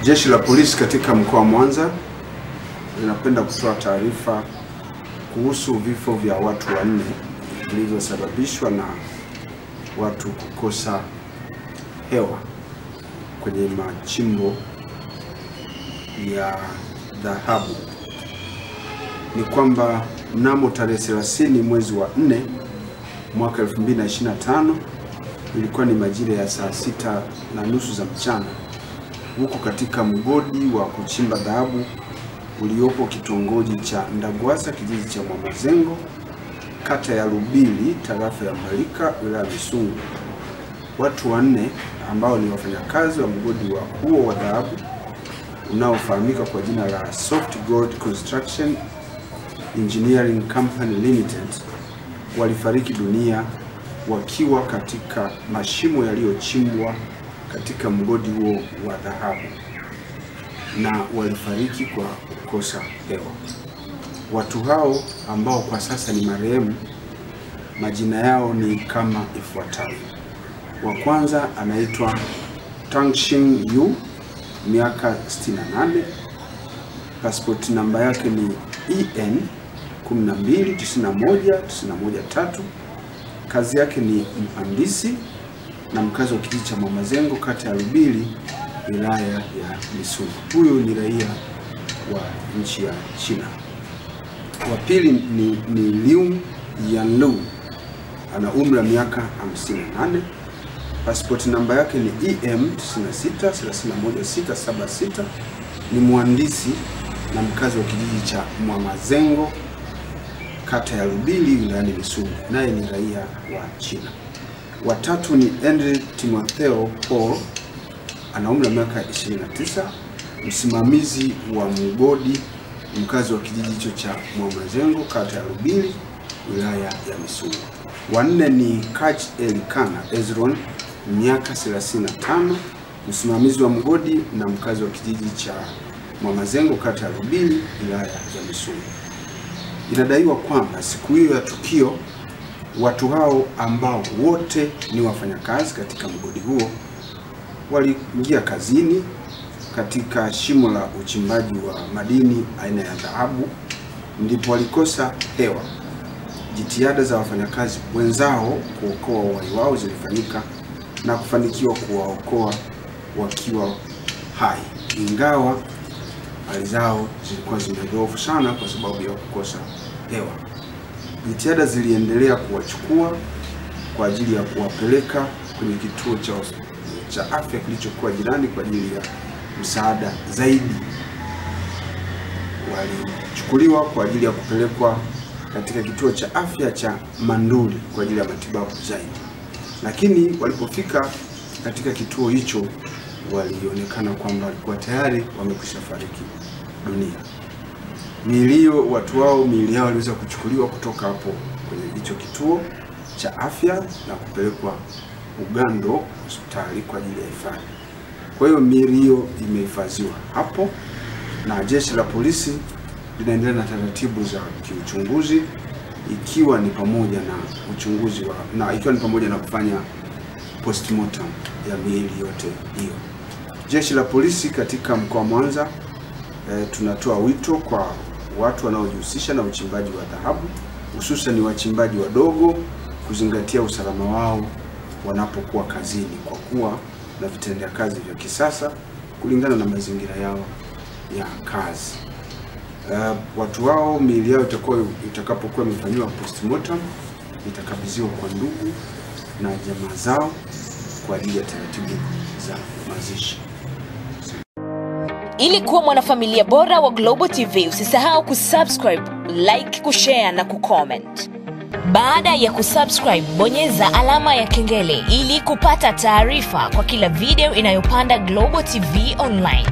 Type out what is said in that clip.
Jeshi la polisi katika mkoa wa Mwanza linapenda kutoa taarifa kuhusu vifo vya watu 4 vilivyosababishwa na watu kukosa hewa kwenye machimbo ya dhahabu. Ni kwamba mnamo tarehe 30 mwezi wa 4 mwaka 2025 ilikuwa ni majira ya saa 6:30 za mchana huko katika mgodi wa kuchimba dhahabu uliopo kitongoji cha Ndagwasa, kijiji cha Mwamazengo, kata ya Rubili, tarafa ya Mbalika, wilaya ya Misungwi. Watu 4 ambao ni wafanyakazi wa mgodi wa huo wa dhahabu unaofahamika kwa jina la Soft Gold Construction Engineering Company Limited walifariki dunia wakiwa katika mashimo yaliyochimbwa katika mgodi huo wa dhahabu, na walifariki kwa kukosa hewa. Watu hao ambao kwa sasa ni marehemu, majina yao ni kama ifuatavyo. Wa kwanza anaitwa Tangxing Yu, miaka 68, passport namba yake ni EN 1291913. Kazi yake ni mhandisi na mkazi wa kijiji cha Mwamazengo, kata ya Rubili, wilaya ya Misungwi. Huyu ni raia wa nchi ya China. Wa pili ni Liu Yanlu, ana umri wa miaka 58, passport namba yake ni EM 9631676, ni mhandisi na mkazi wa kijiji cha Mwamazengo, kata ya Rubili, wilaya ya Misungwi, naye ni raia wa China. Wa tatu ni Andre Timotheo Paul, ana umri wa miaka 29, msimamizi wa mgodi, mkazi wa kijiji hicho cha Mwamazengo, kata ya Rubili, wilaya ya Misungwi. Wa 4 ni Kach Elikana Ezron, miaka 35, msimamizi wa mgodi na mkazi wa kijiji cha Mwamazengo, kata ya Rubili, wilaya ya Misungwi. Inadaiwa kwamba siku hiyo ya tukio watu hao ambao wote ni wafanyakazi katika mgodi huo waliingia kazini katika shimo la uchimbaji wa madini aina ya dhahabu, ndipo walikosa hewa. Jitihada za wafanyakazi wenzao kuokoa uhai wao zilifanyika na kufanikiwa kuwaokoa wakiwa hai, ingawa hali zao zilikuwa zimedhoofu sana kwa sababu ya kukosa hewa. Jitihada ziliendelea kuwachukua kwa ajili ya kuwapeleka kwenye kituo cha afya kilichokuwa jirani kwa ajili ya msaada zaidi. Walichukuliwa kwa ajili ya kupelekwa katika kituo cha afya cha Manduli kwa ajili ya matibabu zaidi. Lakini walipofika katika kituo hicho, walionekana kwamba walikuwa tayari wamekwisha fariki dunia. Miili yao iliweza kuchukuliwa kutoka hapo kwenye hicho kituo cha afya na kupelekwa Ugando hospitali kwa ajili ya hifadhi. Kwa hiyo miili hiyo imehifadhiwa hapo na jeshi la polisi linaendelea na taratibu za kiuchunguzi, ikiwa ni pamoja na kufanya postmortem ya miili yote hiyo. Jeshi la polisi katika mkoa wa Mwanza tunatoa wito kwa watu wanaojihusisha na uchimbaji wa dhahabu, hususan wachimbaji wadogo, kuzingatia usalama wao wanapokuwa kazini, kwa kuwa na vitendea kazi vya kisasa kulingana na mazingira yao ya kazi. Watu wao, miili yao itakapokuwa imefanywa postmortem, itakabidhiwa kwa ndugu na jamaa zao kwa ajili ya taratibu za mazishi. Ili kuwa mwanafamilia bora wa Global TV, usisahau kusubscribe, like, kushare na kucomment. Baada ya kusubscribe, bonyeza alama ya kengele ili kupata taarifa kwa kila video inayopanda Global TV Online.